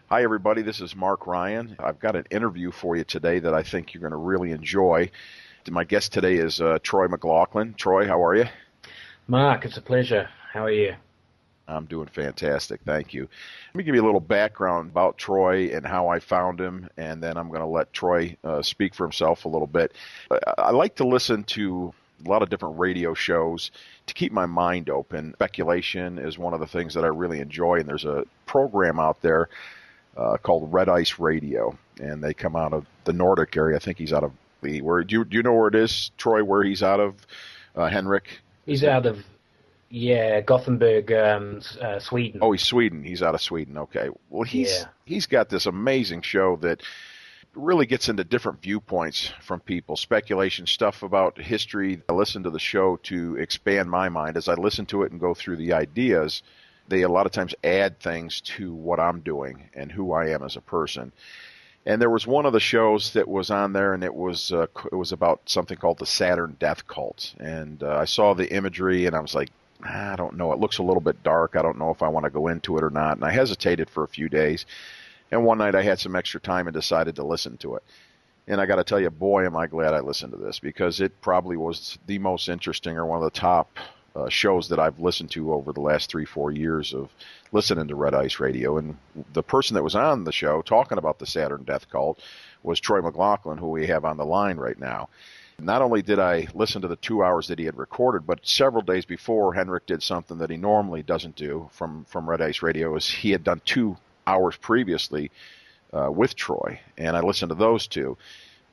Hi, everybody. This is Mark Ryan. I've got an interview for you today that I think you're going to really enjoy. My guest today is Troy McLachlan. Troy, how are you? Mark, it's a pleasure. How are you? I'm doing fantastic. Thank you. Let me give you a little background about Troy and how I found him, and then I'm going to let Troy speak for himself a little bit. I like to listen to a lot of different radio shows to keep my mind open. Speculation is one of the things that I really enjoy, and there's a program out there called Red Ice Radio, and they come out of the Nordic area. I think he's out of where do you know where it is, Troy? Where he's out of, Henrik? He's out of, Gothenburg, Sweden. Oh, he's Sweden. He's out of Sweden. Okay. Well, Yeah. he's got this amazing show that really gets into different viewpoints from people, speculation, stuff about history. I listen to the show to expand my mind. As I listen to it and go through the ideas, they a lot of times add things to what I'm doing and who I am as a person. And there was one of the shows that was on there, and it was about something called the Saturn death cult. And I saw the imagery, and I was like, I don't know. It looks a little bit dark. I don't know if I want to go into it or not. And I hesitated for a few days. And one night I had some extra time and decided to listen to it. And I got to tell you, boy, am I glad I listened to this, because it probably was the most interesting, or one of the top shows that I've listened to over the last 3-4 years of listening to Red Ice Radio. And the person that was on the show talking about the Saturn death cult was Troy McLachlan, who we have on the line right now. Not only did I listen to the 2 hours that he had recorded, but several days before, Henrik did something that he normally doesn't do from Red Ice Radio. Is he had done 2 hours previously with Troy, and I listened to those two.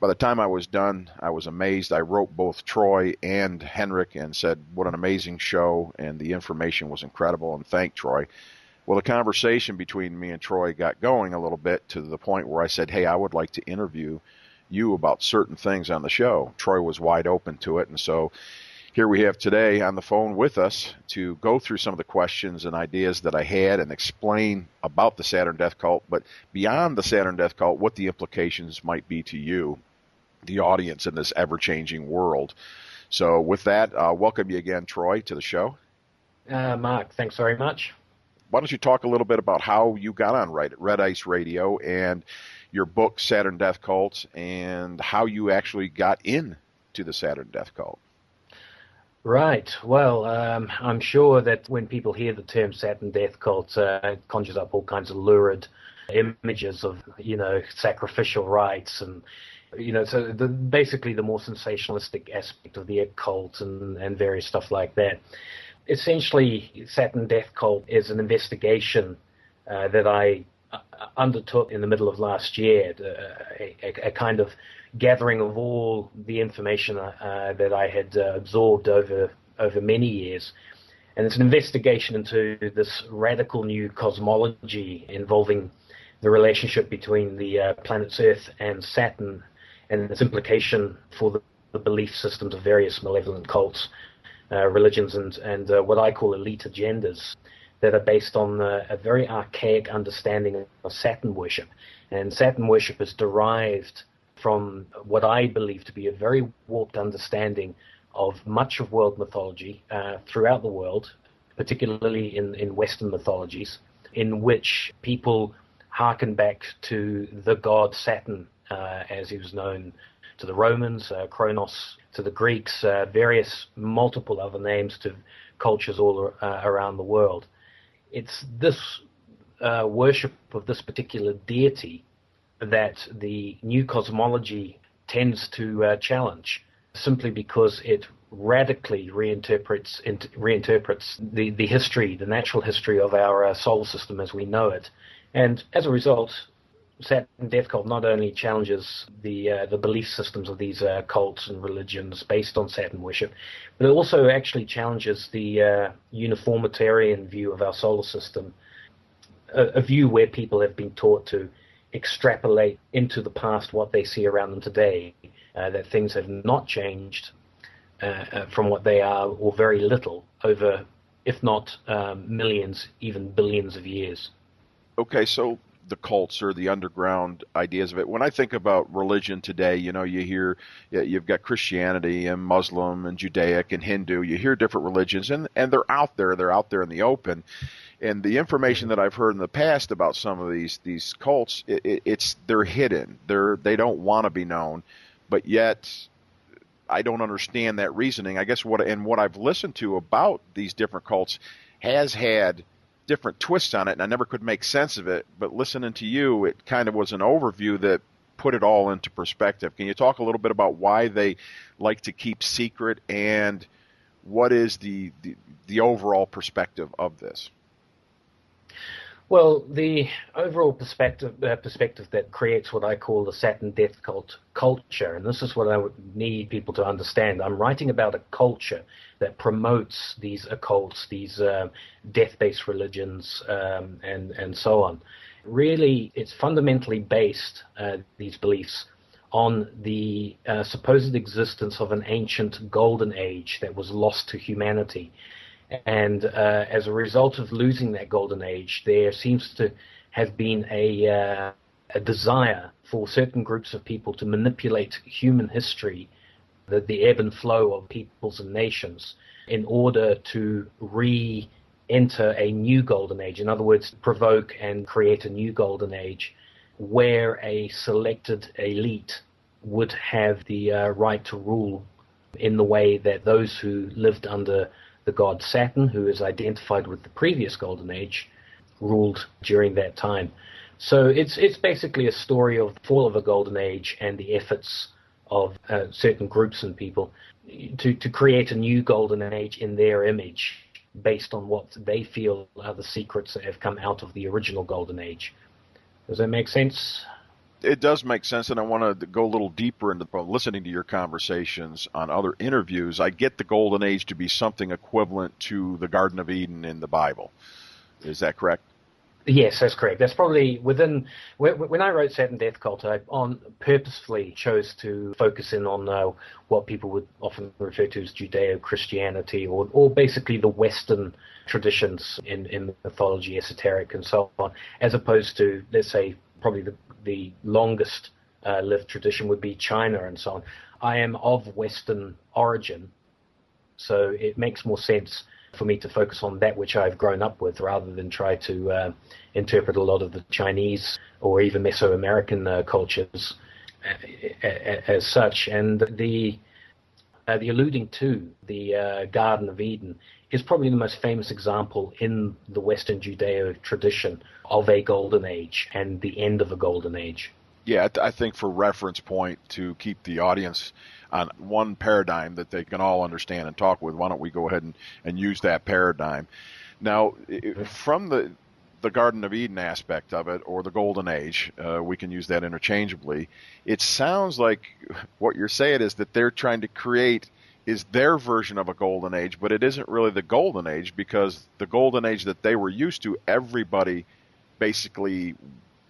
By the time I was done, I was amazed. I wrote both Troy and Henrik and said, what an amazing show, and the information was incredible, and thanked Troy. Well, the conversation between me and Troy got going a little bit, to the point where I said, hey, I would like to interview you about certain things on the show. Troy was wide open to it, and so here we have today on the phone with us to go through some of the questions and ideas that I had and explain about the Saturn death cult, but beyond the Saturn death cult, what the implications might be to you, the audience, in this ever-changing world. So with that, welcome you again, Troy, to the show. Mark, thanks very much. Why don't you talk a little bit about how you got on Red Ice Radio and your book, Saturn Death Cult, and how you actually got into the Saturn Death Cult? Right. Well, I'm sure that when people hear the term Saturn death cult, it conjures up all kinds of lurid images of, sacrificial rites and, so basically the more sensationalistic aspect of the occult and various stuff like that. Essentially, Saturn death cult is an investigation that I undertook in the middle of last year, a kind of gathering of all the information that I had absorbed over many years. And it's an investigation into this radical new cosmology involving the relationship between the planets Earth and Saturn, and its implication for the belief systems of various malevolent cults, religions, and what I call elite agendas that are based on a very archaic understanding of Saturn worship. And Saturn worship is derived from what I believe to be a very warped understanding of much of world mythology throughout the world, particularly in Western mythologies, in which people hearken back to the god Saturn, as he was known to the Romans, Kronos to the Greeks, various multiple other names to cultures all around the world. It's this worship of this particular deity that the new cosmology tends to challenge, simply because it radically reinterprets the history, the natural history of our solar system as we know it. And as a result, Saturn Death Cult not only challenges the belief systems of these cults and religions based on Saturn worship, but it also actually challenges the uniformitarian view of our solar system, a view where people have been taught to extrapolate into the past what they see around them today, that things have not changed from what they are, or very little, over, if not millions, even billions of years. Okay, so the cults or the underground ideas of it. When I think about religion today, you hear, you've got Christianity and Muslim and Judaic and Hindu. You hear different religions, and they're out there. They're out there in the open. And the information that I've heard in the past about some of these cults, they're hidden. They don't want to be known, but yet I don't understand that reasoning. I guess what I've listened to about these different cults has had different twists on it, and I never could make sense of it. But listening to you, it kind of was an overview that put it all into perspective. Can you talk a little bit about why they like to keep secret, and what is the overall perspective of this? Well, the overall perspective that creates what I call the Saturn death cult culture, and this is what I would need people to understand. I'm writing about a culture that promotes these occults, these death-based religions, and so on. Really, it's fundamentally based, these beliefs, on the supposed existence of an ancient golden age that was lost to humanity. And as a result of losing that golden age, there seems to have been a desire for certain groups of people to manipulate human history, the ebb and flow of peoples and nations, in order to re-enter a new golden age. In other words, provoke and create a new golden age where a selected elite would have the right to rule in the way that those who lived under the god Saturn, who is identified with the previous golden age, ruled during that time. So it's basically a story of the fall of a golden age and the efforts of certain groups and people to create a new golden age in their image, based on what they feel are the secrets that have come out of the original golden age. Does that make sense? It does make sense, and I want to go a little deeper into listening to your conversations on other interviews. I get the Golden Age to be something equivalent to the Garden of Eden in the Bible. Is that correct? Yes, that's correct. That's probably when I wrote Saturn Death Cult, I purposefully chose to focus in on what people would often refer to as Judeo-Christianity, or basically the Western traditions in mythology, esoteric, and so on, as opposed to, let's say, probably the longest lived tradition would be China and so on. I am of Western origin, so it makes more sense for me to focus on that which I've grown up with, rather than try to interpret a lot of the Chinese or even Mesoamerican cultures as such. And the alluding to the Garden of Eden is probably the most famous example in the Western Judeo tradition of a golden age and the end of a golden age. Yeah, I think for reference point, to keep the audience on one paradigm that they can all understand and talk with, why don't we go ahead and use that paradigm? Now, from the Garden of Eden aspect of it, or the Golden Age, we can use that interchangeably. It sounds like what you're saying is that they're trying to create is their version of a golden age, but it isn't really the golden age, because the golden age that they were used to, everybody basically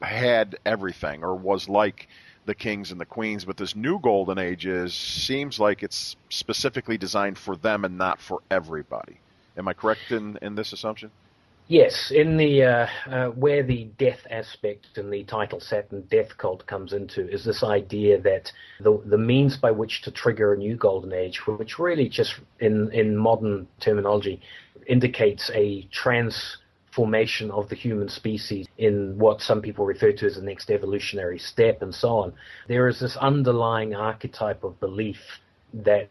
had everything, or was like the kings and the queens. But this new golden age seems like it's specifically designed for them and not for everybody. Am I correct in this assumption? Yes, in the where the death aspect in the title Saturn Death Cult comes into is this idea that the means by which to trigger a new golden age, which really just in modern terminology indicates a transformation of the human species in what some people refer to as the next evolutionary step and so on. There is this underlying archetype of belief that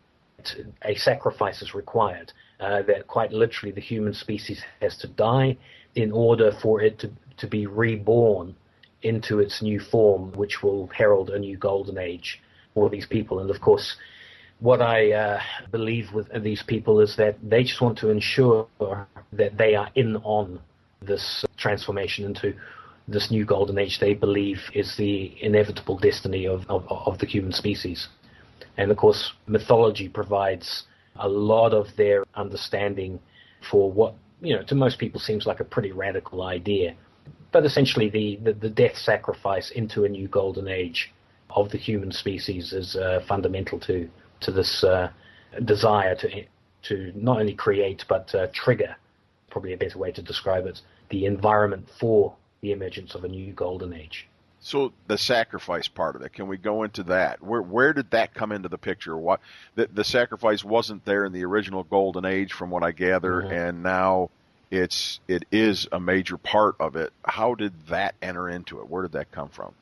a sacrifice is required, that quite literally the human species has to die in order for it to be reborn into its new form, which will herald a new golden age for these people. And of course, what I believe with these people is that they just want to ensure that they are in on this transformation into this new golden age they believe is the inevitable destiny of the human species. And of course, mythology provides a lot of their understanding for what, to most people seems like a pretty radical idea. But essentially, the death sacrifice into a new golden age of the human species is fundamental to this desire to not only create but trigger, probably a better way to describe it, the environment for the emergence of a new golden age. So the sacrifice part of it, can we go into that? Where did that come into the picture? What the sacrifice wasn't there in the original Golden Age, from what I gather, and now it is a major part of it. How did that enter into it? Where did that come from?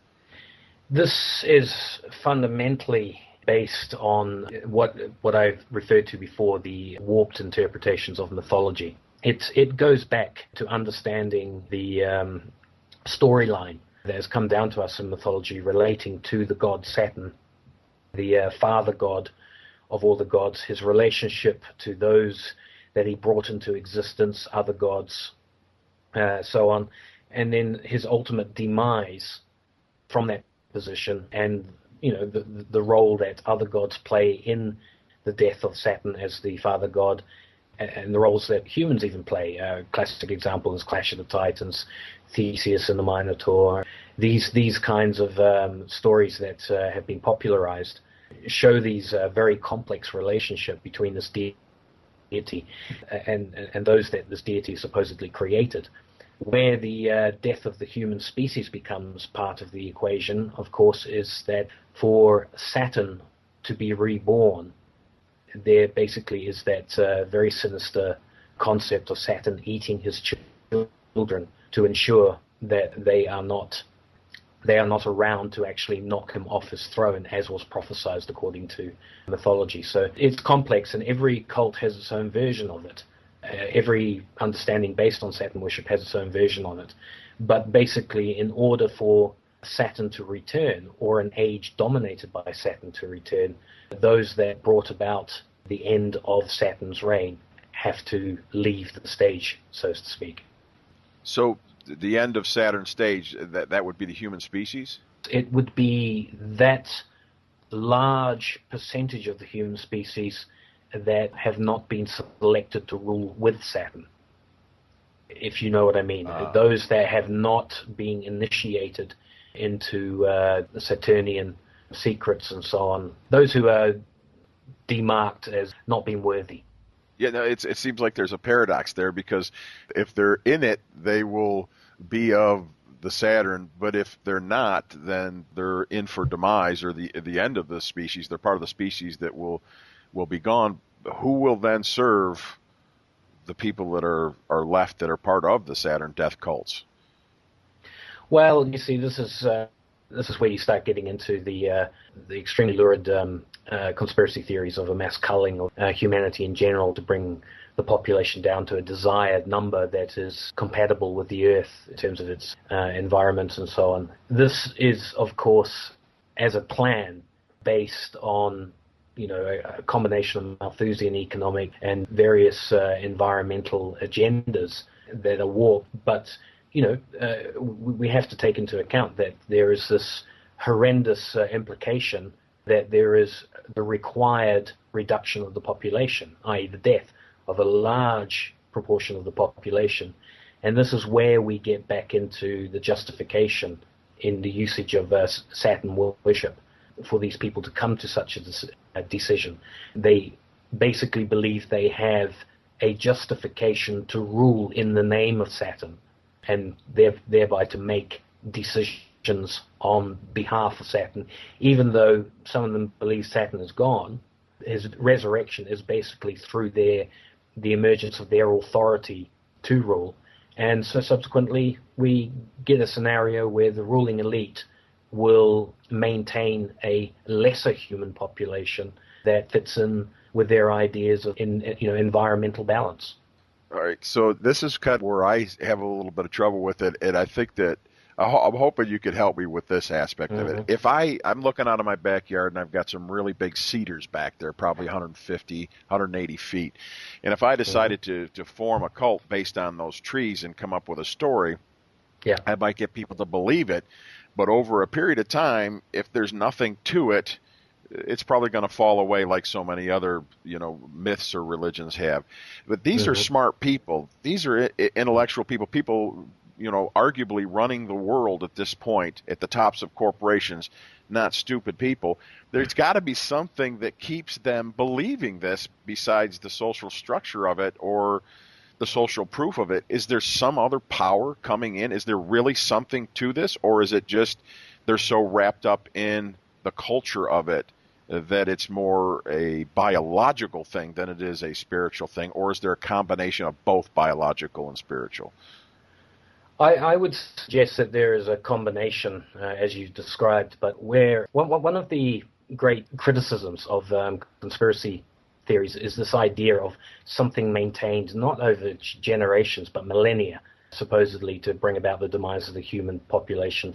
This is fundamentally based on what I've referred to before, the warped interpretations of mythology. It goes back to understanding the storyline that has come down to us in mythology relating to the god Saturn, the father god of all the gods, his relationship to those that he brought into existence, other gods, so on, and then his ultimate demise from that position, and the role that other gods play in the death of Saturn as the father god, and the roles that humans even play. Classic example is Clash of the Titans, Theseus and the Minotaur. These kinds of stories that have been popularized show these very complex relationship between this deity and those that this deity supposedly created. Where the death of the human species becomes part of the equation, of course, is that for Saturn to be reborn, there basically is that very sinister concept of Saturn eating his children to ensure that they are not around to actually knock him off his throne, as was prophesied according to mythology. So it's complex, and every cult has its own version of it. Every understanding based on Saturn worship has its own version on it. But basically, in order for Saturn to return, or an age dominated by Saturn to return, those that brought about the end of Saturn's reign have to leave the stage, so to speak. So the end of Saturn's stage, that would be the human species? It would be that large percentage of the human species that have not been selected to rule with Saturn, if you know what I mean. Those that have not been initiated into the Saturnian secrets and so on. Those who are demarked as not being worthy. Yeah, no, it seems like there's a paradox there, because if they're in it, they will be of the Saturn, but if they're not, then they're in for demise, or the end of the species. They're part of the species that will be gone. Who will then serve the people that are left that are part of the Saturn death cults? Well, you see, this is where you start getting into the extremely lurid conspiracy theories of a mass culling of humanity in general to bring the population down to a desired number that is compatible with the Earth in terms of its environment and so on. This is, of course, as a plan based on a combination of Malthusian economic and various environmental agendas that are warped. But we have to take into account that there is this horrendous implication that there is the required reduction of the population, i.e. the death of a large proportion of the population. And this is where we get back into the justification in the usage of Saturn worship for these people to come to such a decision. They basically believe they have a justification to rule in the name of Saturn, and thereby to make decisions on behalf of Saturn, even though some of them believe Saturn is gone. His resurrection is basically through the emergence of their authority to rule. And so subsequently we get a scenario where the ruling elite will maintain a lesser human population that fits in with their ideas of environmental balance. All right, so this is kind of where I have a little bit of trouble with it, and I think that I'm hoping you could help me with this aspect of it. If I'm looking out of my backyard and I've got some really big cedars back there, probably 150, 180 feet, and if I decided to form a cult based on those trees and come up with a story, I might get people to believe it, but over a period of time, if there's nothing to it, it's probably going to fall away like so many other, myths or religions have. But these are smart people. These are intellectual people, arguably running the world at this point at the tops of corporations, not stupid people. There's got to be something that keeps them believing this besides the social structure of it or the social proof of it. Is there some other power coming in? Is there really something to this, or is it just they're so wrapped up in the culture of it that it's more a biological thing than it is a spiritual thing, or is there a combination of both biological and spiritual? I would suggest that there is a combination, as you described, but where one of the great criticisms of conspiracy theories is this idea of something maintained not over generations but millennia, supposedly to bring about the demise of the human population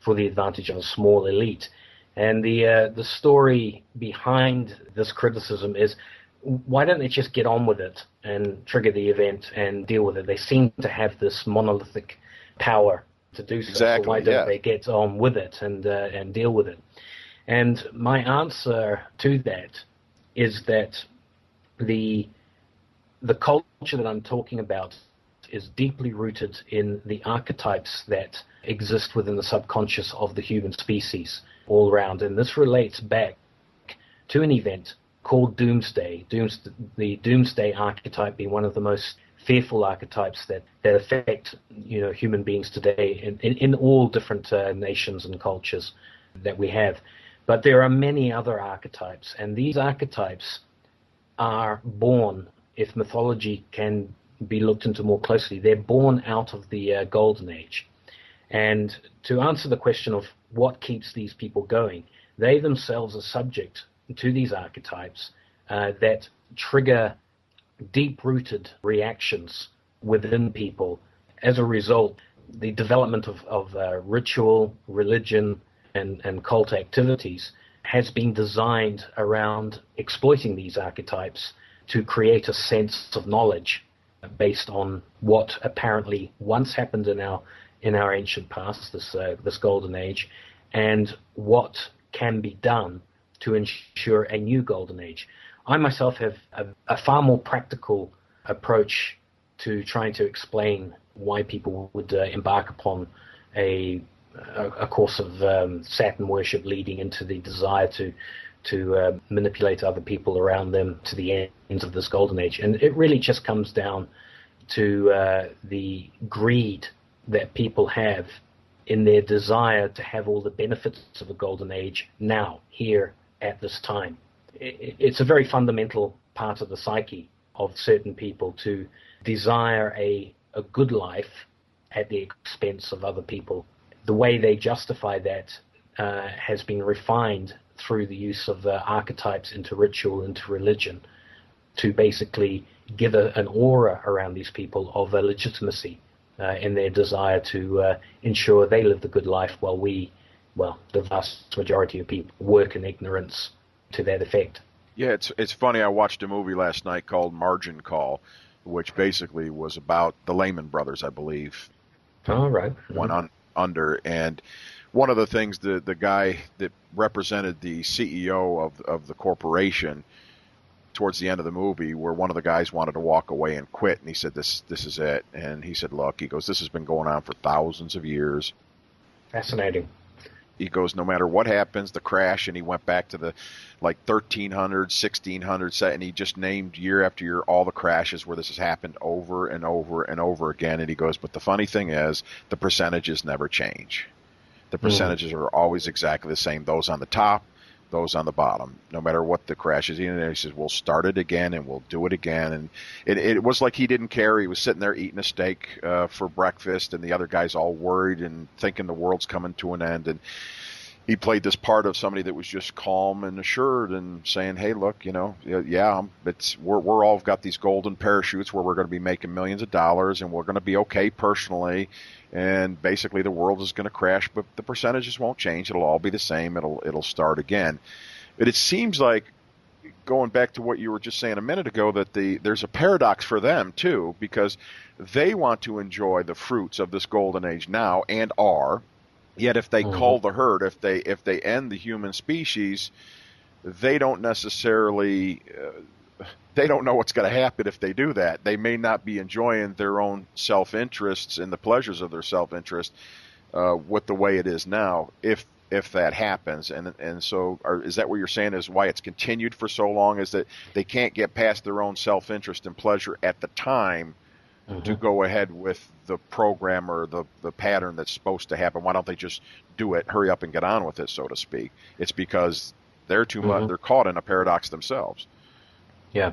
for the advantage of a small elite. And the story behind this criticism is, why don't they just get on with it and trigger the event and deal with it? They seem to have this monolithic power to do so. Exactly, so why don't they get on with it and deal with it? And my answer to that is that the culture that I'm talking about is deeply rooted in the archetypes that exist within the subconscious of the human species all around. And this relates back to an event called Doomsday. The Doomsday archetype being one of the most fearful archetypes that affect human beings today in all different nations and cultures that we have. But there are many other archetypes, and these archetypes are born, if mythology can be looked into more closely, they're born out of the Golden Age. And to answer the question of what keeps these people going, they themselves are subject to these archetypes that trigger deep-rooted reactions within people. As a result, the development of ritual, religion, and cult activities has been designed around exploiting these archetypes to create a sense of knowledge based on what apparently once happened in our ancient past, this golden age, and what can be done to ensure a new golden age. I myself have a far more practical approach to trying to explain why people would embark upon a course of Saturn worship leading into the desire to manipulate other people around them to the ends of this golden age. And it really just comes down to the greed that people have in their desire to have all the benefits of a golden age now, here, at this time. It's a very fundamental part of the psyche of certain people to desire a good life at the expense of other people. The way they justify that has been refined through the use of archetypes into ritual, into religion, to basically give an aura around these people of legitimacy in their desire to ensure they live the good life while the vast majority of people work in ignorance to that effect. Yeah, it's funny. I watched a movie last night called Margin Call, which basically was about the Lehman Brothers, I believe. All right. Went under, and one of the things the guy that represented the CEO of the corporation towards the end of the movie, where one of the guys wanted to walk away and quit, and he said, this is it. And he said, look, he goes, this has been going on for thousands of years. Fascinating. He goes, no matter what happens, the crash, and he went back to the 1300s, 1600s, and he just named year after year all the crashes where this has happened over and over and over again. And he goes, but the funny thing is, the percentages never change. The percentages are always exactly the same. Those on the top, those on the bottom, no matter what the crash is. And he says, we'll start it again and we'll do it again. And it was like he didn't care. He was sitting there eating a steak for breakfast, and the other guy's all worried and thinking the world's coming to an end. And he played this part of somebody that was just calm and assured and saying, hey, look, we're all got these golden parachutes where we're going to be making millions of dollars, and we're going to be okay personally. And basically the world is going to crash, but the percentages won't change. It'll all be the same. It'll start again. But it seems like, going back to what you were just saying a minute ago, that there's a paradox for them too, because they want to enjoy the fruits of this golden age now, and are. Yet if they cull the herd, if they end the human species, they don't necessarily they don't know what's going to happen if they do that. They may not be enjoying their own self-interests and the pleasures of their self-interest with the way it is now, if that happens. And so is that what you're saying is why it's continued for so long, is that they can't get past their own self-interest and pleasure at the time to go ahead with the program or the pattern that's supposed to happen? Why don't they just do it, hurry up and get on with it, so to speak? It's because They're too much. They're caught in a paradox themselves. Yeah.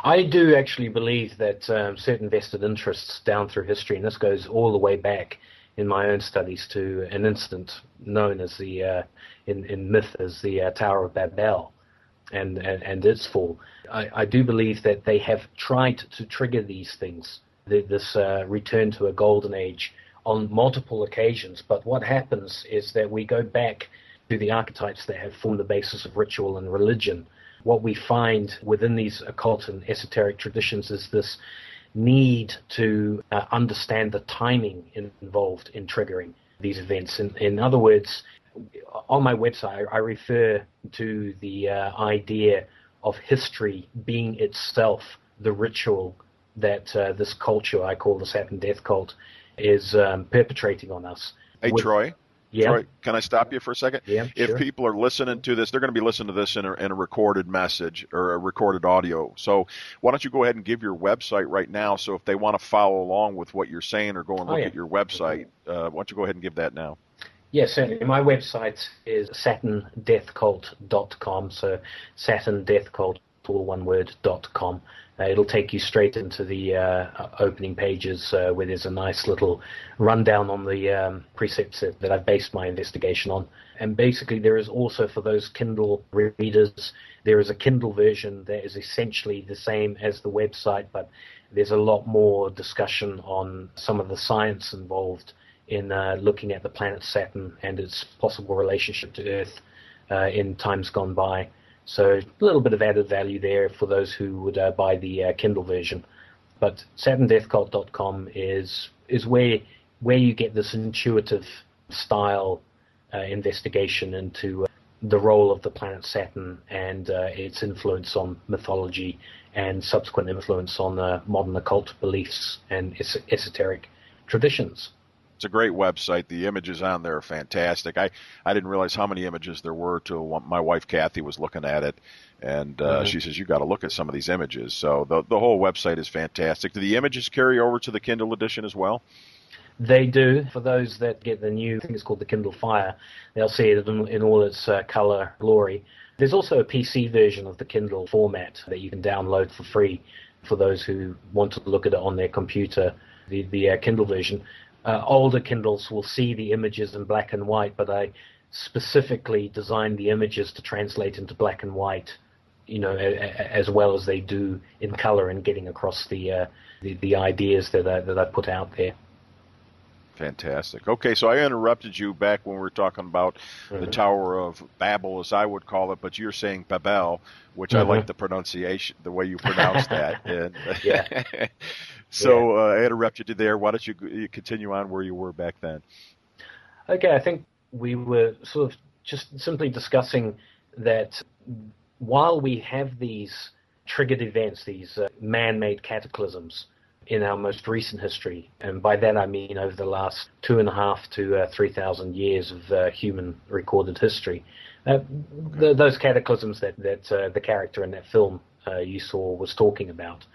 I do actually believe that certain vested interests down through history, and this goes all the way back in my own studies to an incident known as the in myth as the Tower of Babel and its fall. I do believe that they have tried to trigger these things, this return to a golden age, on multiple occasions. But what happens is that we go back to the archetypes that have formed the basis of ritual and religion. What we find within these occult and esoteric traditions is this need to understand the timing involved in triggering these events. In other words, on my website, I refer to the idea of history being itself the ritual that this culture I call the Saturn death cult is perpetrating on us. Hey, Troy. Yeah. Troy, can I stop you for a second? Yeah, if sure. people are listening to this, they're going to be listening to this in a recorded message or a recorded audio. So why don't you go ahead and give your website right now, so if they want to follow along with what you're saying or go and look at your website, why don't you go ahead and give that now? Yes, certainly. My website is saturndeathcult.com, so saturndeathcult, all one word, .com. It'll take you straight into the opening pages where there's a nice little rundown on the precepts that I've based my investigation on. And basically there is also, for those Kindle readers, there is a Kindle version that is essentially the same as the website, but there's a lot more discussion on some of the science involved in looking at the planet Saturn and its possible relationship to Earth in times gone by. So a little bit of added value there for those who would buy the Kindle version. But SaturnDeathCult.com is where you get this intuitive style investigation into the role of the planet Saturn and its influence on mythology and subsequent influence on modern occult beliefs and esoteric traditions. It's a great website. The images on there are fantastic. I didn't realize how many images there were till my wife Kathy was looking at it, and she says, you got to look at some of these images. So the whole website is fantastic. Do the images carry over to the Kindle edition as well? They do. For those that get the new, I think it's called the Kindle Fire, they'll see it in all its color glory. There's also a PC version of the Kindle format that you can download for free for those who want to look at it on their computer, the Kindle version. Older Kindles will see the images in black and white, but I specifically designed the images to translate into black and white, as well as they do in color, and getting across the ideas that I put out there. Fantastic. Okay, so I interrupted you back when we were talking about the Tower of Babel, as I would call it, but you're saying Babel, which I like the pronunciation, the way you pronounce that. And yeah. So I interrupted you there. Why don't you continue on where you were back then? Okay, I think we were sort of just simply discussing that while we have these triggered events, these man-made cataclysms in our most recent history, and by that I mean over the last 2.5 to 3,000 years of human recorded history, those cataclysms that the character in that film you saw was talking about,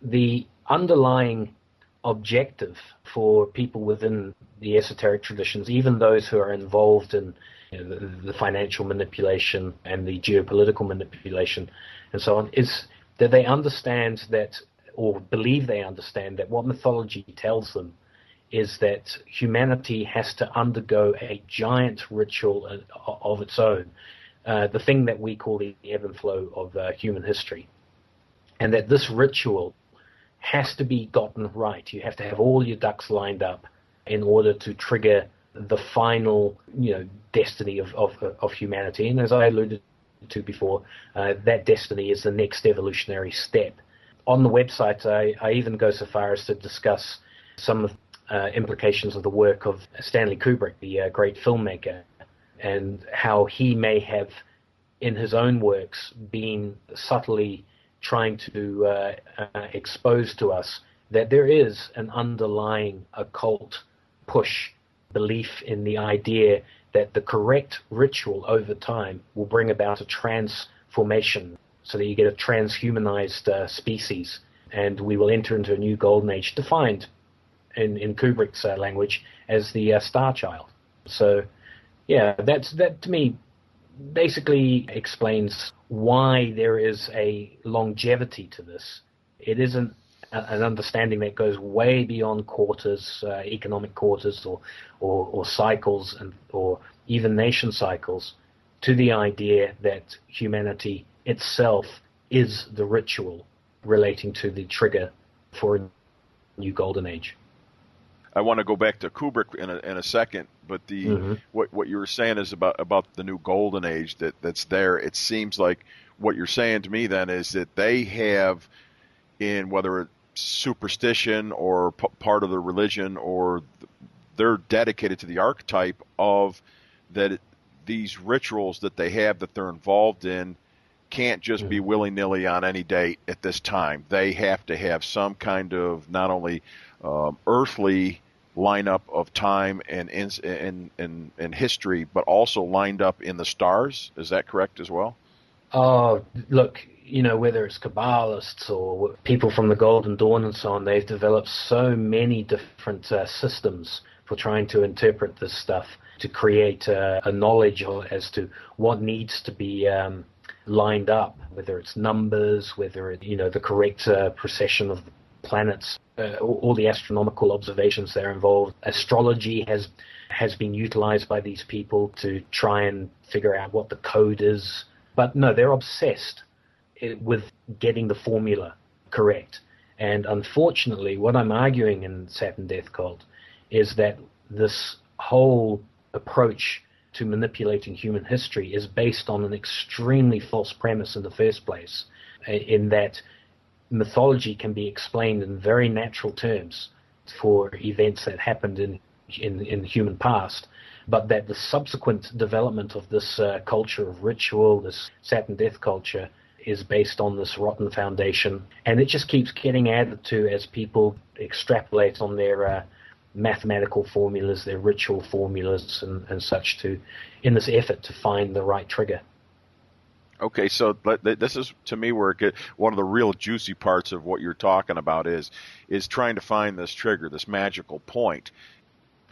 the underlying objective for people within the esoteric traditions, even those who are involved in the financial manipulation and the geopolitical manipulation and so on, is that they understand that, or believe they understand, that what mythology tells them is that humanity has to undergo a giant ritual of its own, the thing that we call the ebb and flow of human history, and that this ritual has to be gotten right. You have to have all your ducks lined up in order to trigger the final, destiny of humanity. And as I alluded to before, that destiny is the next evolutionary step. On the website, I even go so far as to discuss some of the implications of the work of Stanley Kubrick, the great filmmaker, and how he may have, in his own works, been subtly trying to expose to us that there is an underlying occult push, belief in the idea that the correct ritual over time will bring about a transformation, so that you get a transhumanized species, and we will enter into a new golden age, defined in Kubrick's language as the Star Child. So, yeah, that to me basically explains why there is a longevity to this. It isn't an understanding that goes way beyond quarters, economic quarters, or cycles, or even nation cycles, to the idea that humanity itself is the ritual relating to the trigger for a new golden age. I want to go back to Kubrick in a second, but what you were saying is about the new golden age that's there. It seems like what you're saying to me then is that they have, in whether it's superstition or part of the religion, or they're dedicated to the archetype of that these rituals that they have that they're involved in can't just be willy-nilly on any date at this time. They have to have some kind of not only earthly lineup of time and history, but also lined up in the stars. Is that correct as well? Oh, look, whether it's Kabbalists or people from the Golden Dawn and so on, they've developed so many different systems for trying to interpret this stuff, to create a knowledge as to what needs to be lined up, whether it's numbers, whether it, the correct precession of the planets, all the astronomical observations that are involved. Astrology has been utilized by these people to try and figure out what the code is. But no, they're obsessed with getting the formula correct. And unfortunately, what I'm arguing in Saturn Death Cult is that this whole approach to manipulating human history is based on an extremely false premise in the first place, in that mythology can be explained in very natural terms for events that happened in the human past, but that the subsequent development of this culture of ritual, this Saturn Death culture, is based on this rotten foundation, and it just keeps getting added to as people extrapolate on their mathematical formulas, their ritual formulas and such, in this effort to find the right trigger. Okay, so this is, to me, where one of the real juicy parts of what you're talking about is trying to find this trigger, this magical point.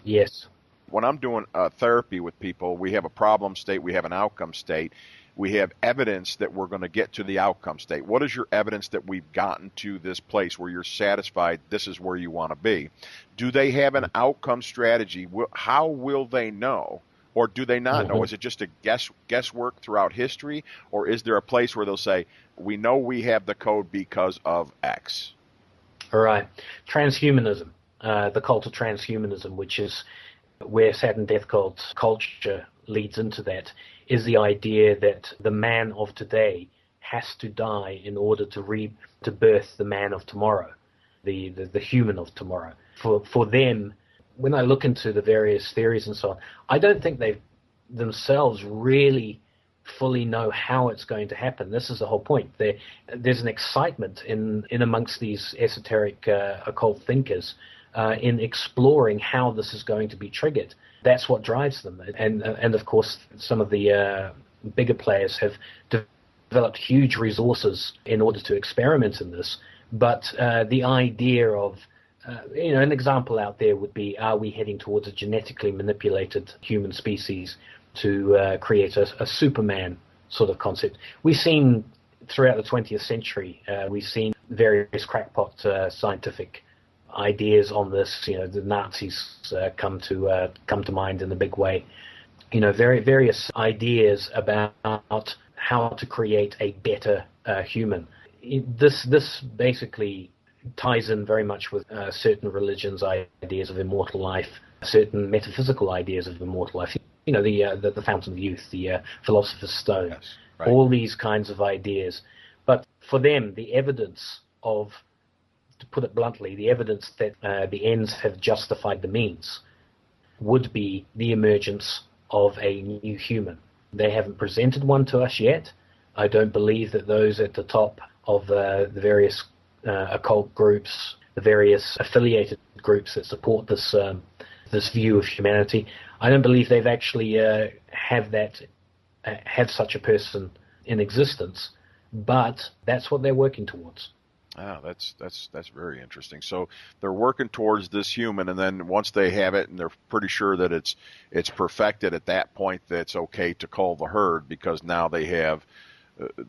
Yes. When I'm doing therapy with people, we have a problem state, we have an outcome state, we have evidence that we're going to get to the outcome state. What is your evidence that we've gotten to this place where you're satisfied this is where you want to be? Do they have an outcome strategy? How will they know? Or do they not know? Is it just a guesswork throughout history? Or is there a place where they'll say, we know we have the code because of X? All right. Transhumanism, the cult of transhumanism, which is where Saturn Death Cult culture leads into that, is the idea that the man of today has to die in order to birth the man of tomorrow, the human of tomorrow. For them, when I look into the various theories and so on, I don't think they themselves really fully know how it's going to happen. This is the whole point. There's an excitement in amongst these esoteric occult thinkers in exploring how this is going to be triggered. That's what drives them. And of course, some of the bigger players have developed huge resources in order to experiment in this. But the idea of an example out there would be, are we heading towards a genetically manipulated human species to create a Superman sort of concept? We've seen throughout the 20th century, we've seen various crackpot scientific ideas on this. The Nazis come to mind in a big way. Various ideas about how to create a better human. This basically ties in very much with certain religions' ideas of immortal life, certain metaphysical ideas of immortal life. The Fountain of Youth, the Philosopher's Stone, yes, right. All these kinds of ideas. But for them, the evidence of, to put it bluntly, the evidence that the ends have justified the means would be the emergence of a new human. They haven't presented one to us yet. I don't believe that those at the top of the various occult groups, the various affiliated groups that support this view of humanity, I don't believe they've actually have such a person in existence. But that's what they're working towards. Ah, that's very interesting. So they're working towards this human, and then once they have it, and they're pretty sure that it's perfected at that point, that's okay to call the herd because now they've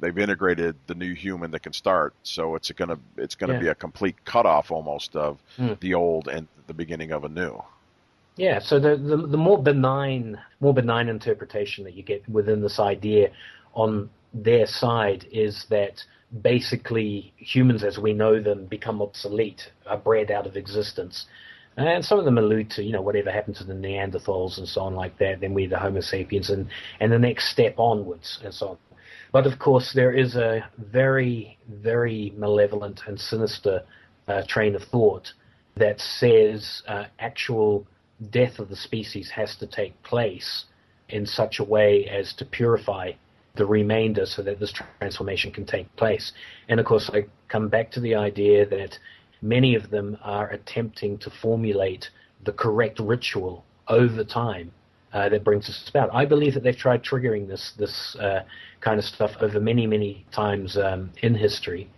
integrated the new human that can start. So it's gonna be Yeah. a complete cutoff almost of Mm. the old and the beginning of a new. Yeah, so the more benign interpretation that you get within this idea on their side is that basically humans as we know them become obsolete, are bred out of existence. And some of them allude to, whatever happened to the Neanderthals and so on like that, then we the Homo sapiens and the next step onwards and so on. But of course there is a very, very malevolent and sinister train of thought that says actual death of the species has to take place in such a way as to purify the remainder so that this transformation can take place. And of course, I come back to the idea that many of them are attempting to formulate the correct ritual over time that brings us about. I believe that they've tried triggering this kind of stuff over many, many times in history,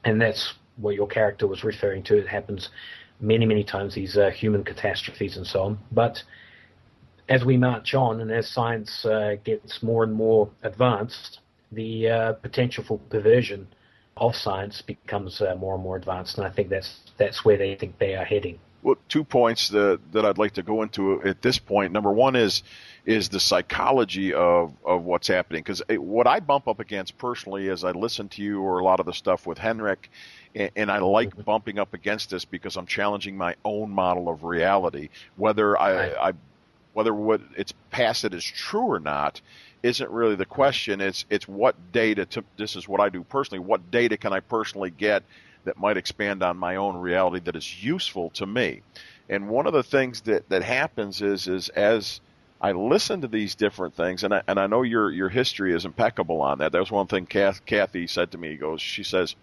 and that's what your character was referring to. It happens many, many times, these human catastrophes and so on. But as we march on and as science gets more and more advanced, the potential for perversion of science becomes more and more advanced, and I think that's where they think they are heading. Well, 2 points that I'd like to go into at this point. Number one is the psychology of what's happening. Because what I bump up against personally as I listen to you or a lot of the stuff with Henrik, and I like bumping up against this because I'm challenging my own model of reality. Whether whether what it's past it is true or not isn't really the question. It's what data, this is what I do personally, what data can I personally get that might expand on my own reality that is useful to me. And one of the things that happens is as I listen to these different things, and I know your history is impeccable on that. That was one thing Kathy said to me. She says,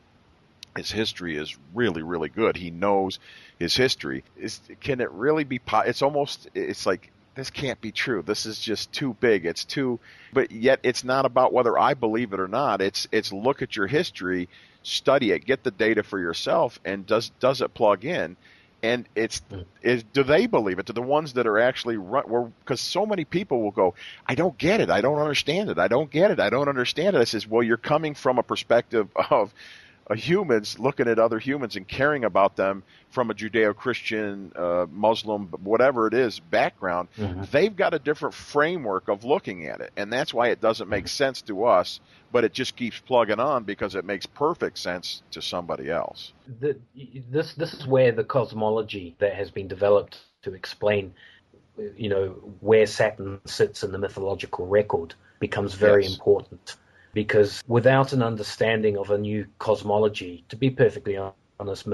his history is really, really good. He knows his history. Can it really be? It's like, this can't be true. This is just too big. But yet it's not about whether I believe it or not. It's look at your history, study it, get the data for yourself, and does it plug in? And do they believe it? Do the ones that are actually because so many people will go, I don't get it. I don't understand it. I don't get it. I don't understand it. I says, well, you're coming from a perspective of humans looking at other humans and caring about them from a Judeo-Christian, Muslim, whatever it is, background. Mm-hmm. They've got a different framework of looking at it, and that's why it doesn't make sense to us, but it just keeps plugging on because it makes perfect sense to somebody else. This is where the cosmology that has been developed to explain, where Saturn sits in the mythological record becomes very important. Because without an understanding of a new cosmology, to be perfectly honest,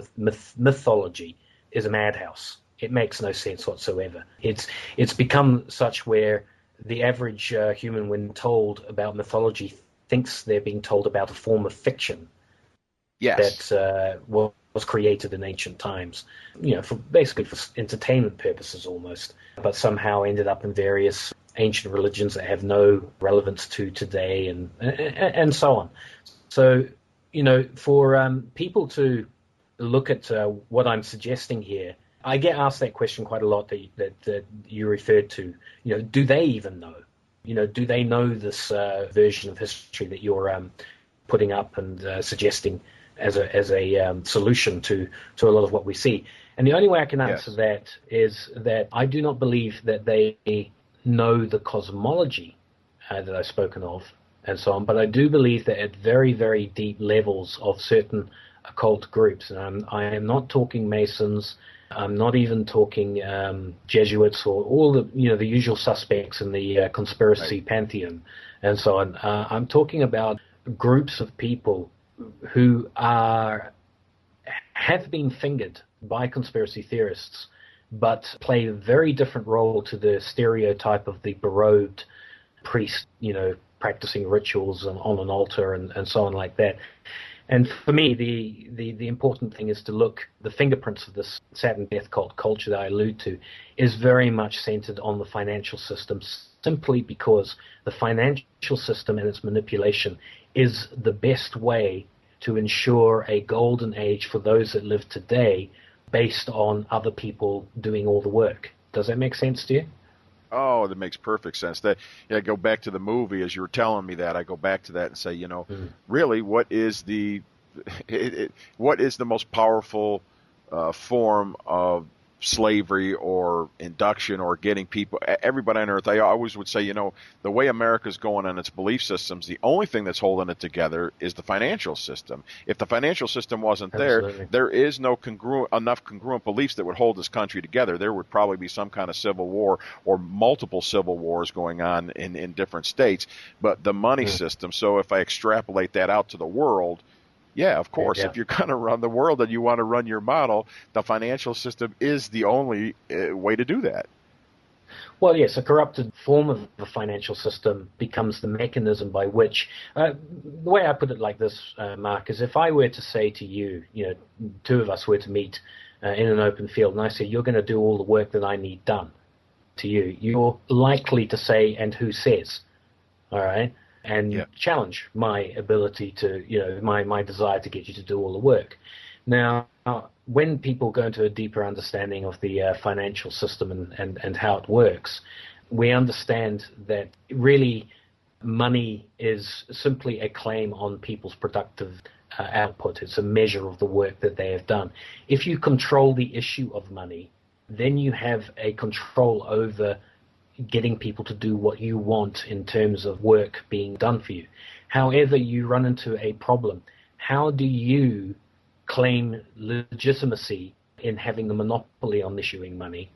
mythology is a madhouse. It makes no sense whatsoever. It's become such where the average human, when told about mythology, thinks they're being told about a form of fiction that was created in ancient times, for entertainment purposes almost, but somehow ended up in various ancient religions that have no relevance to today and so on. So, for people to look at what I'm suggesting here, I get asked that question quite a lot that you referred to. Do they even know? Do they know this version of history that you're putting up and suggesting as a solution to a lot of what we see? And the only way I can answer that is that I do not believe that they know the cosmology that I've spoken of and so on, but I do believe that at very, very deep levels of certain occult groups, and I am not talking Masons, I'm not even talking Jesuits or all the the usual suspects in the conspiracy pantheon and so on. I'm talking about groups of people who have been fingered by conspiracy theorists, but play a very different role to the stereotype of the berobed priest, practicing rituals on an altar and so on like that. And for me, the important thing is to look, the fingerprints of this Saturn death cult culture that I allude to is very much centered on the financial system, simply because the financial system and its manipulation is the best way to ensure a golden age for those that live today based on other people doing all the work. Does that make sense to you? Oh, that makes perfect sense. That, yeah, I go back to the movie as you were telling me that. I go back to that and say, really, what is the what is the most powerful form of slavery or induction or getting people, everybody on earth? I always would say, the way America's going on its belief systems, the only thing that's holding it together is the financial system. If the financial system wasn't Absolutely. there is no enough congruent beliefs that would hold this country together. There would probably be some kind of civil war or multiple civil wars going on in different states. But the money system, so if I extrapolate that out to the world, yeah, of course. Yeah. If you're going to run the world and you want to run your model, the financial system is the only way to do that. Well, yes, a corrupted form of the financial system becomes the mechanism by which, the way I put it like this, Mark, is if I were to say to you, two of us were to meet in an open field, and I said, you're going to do all the work that I need done to you, you're likely to say, and who says? All right? And challenge my ability to, my desire to get you to do all the work. Now, when people go into a deeper understanding of the financial system and how it works, we understand that really money is simply a claim on people's productive output. It's a measure of the work that they have done. If you control the issue of money, then you have a control over getting people to do what you want in terms of work being done for you. However, you run into a problem. How do you claim legitimacy in having the monopoly on issuing money,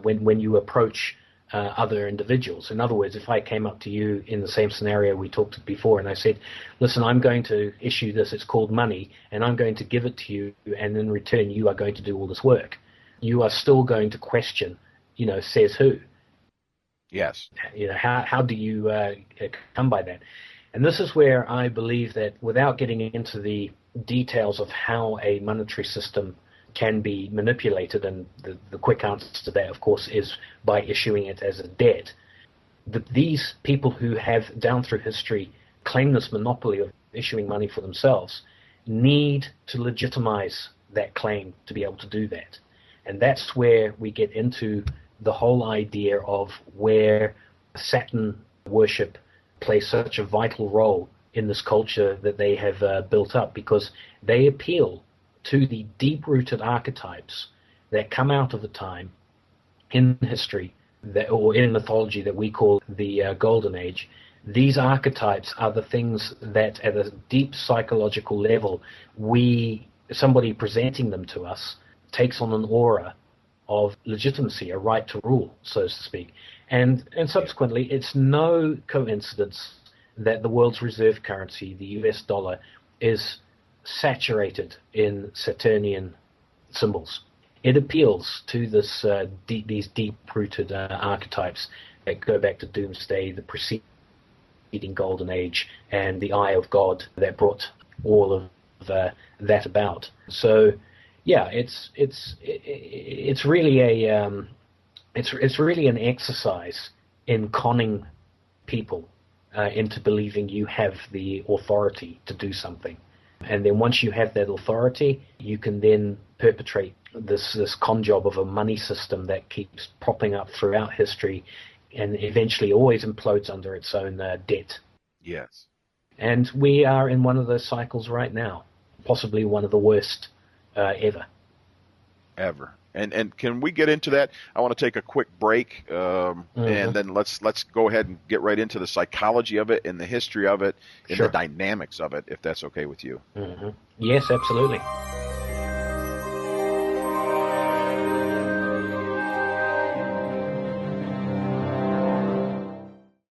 when you approach other individuals? In other words, if I came up to you in the same scenario we talked before and I said, listen, I'm going to issue this, it's called money, and I'm going to give it to you, and in return you are going to do all this work. You are still going to question, says who? Yes. How do you come by that? And this is where I believe that without getting into the details of how a monetary system can be manipulated, and the quick answer to that, of course, is by issuing it as a debt, these people who have, down through history, claimed this monopoly of issuing money for themselves need to legitimize that claim to be able to do that. And that's where we get into the whole idea of where Saturn worship plays such a vital role in this culture that they have built up, because they appeal to the deep-rooted archetypes that come out of the time in history or in mythology that we call the Golden Age. These archetypes are the things that at a deep psychological level, somebody presenting them to us takes on an aura of legitimacy, a right to rule, so to speak. And subsequently, it's no coincidence that the world's reserve currency, the US dollar, is saturated in Saturnian symbols. It appeals to these deep-rooted archetypes that go back to Doomsday, the preceding Golden Age, and the Eye of God that brought all of that about. So, yeah, it's really it's really an exercise in conning people into believing you have the authority to do something. And then once you have that authority, you can then perpetrate this con job of a money system that keeps popping up throughout history and eventually always implodes under its own debt. Yes. And we are in one of those cycles right now, possibly one of the worst ever. And can we get into that? I want to take a quick break, and then let's go ahead and get right into the psychology of it and the history of it and the dynamics of it, if that's okay with you. Yes, absolutely.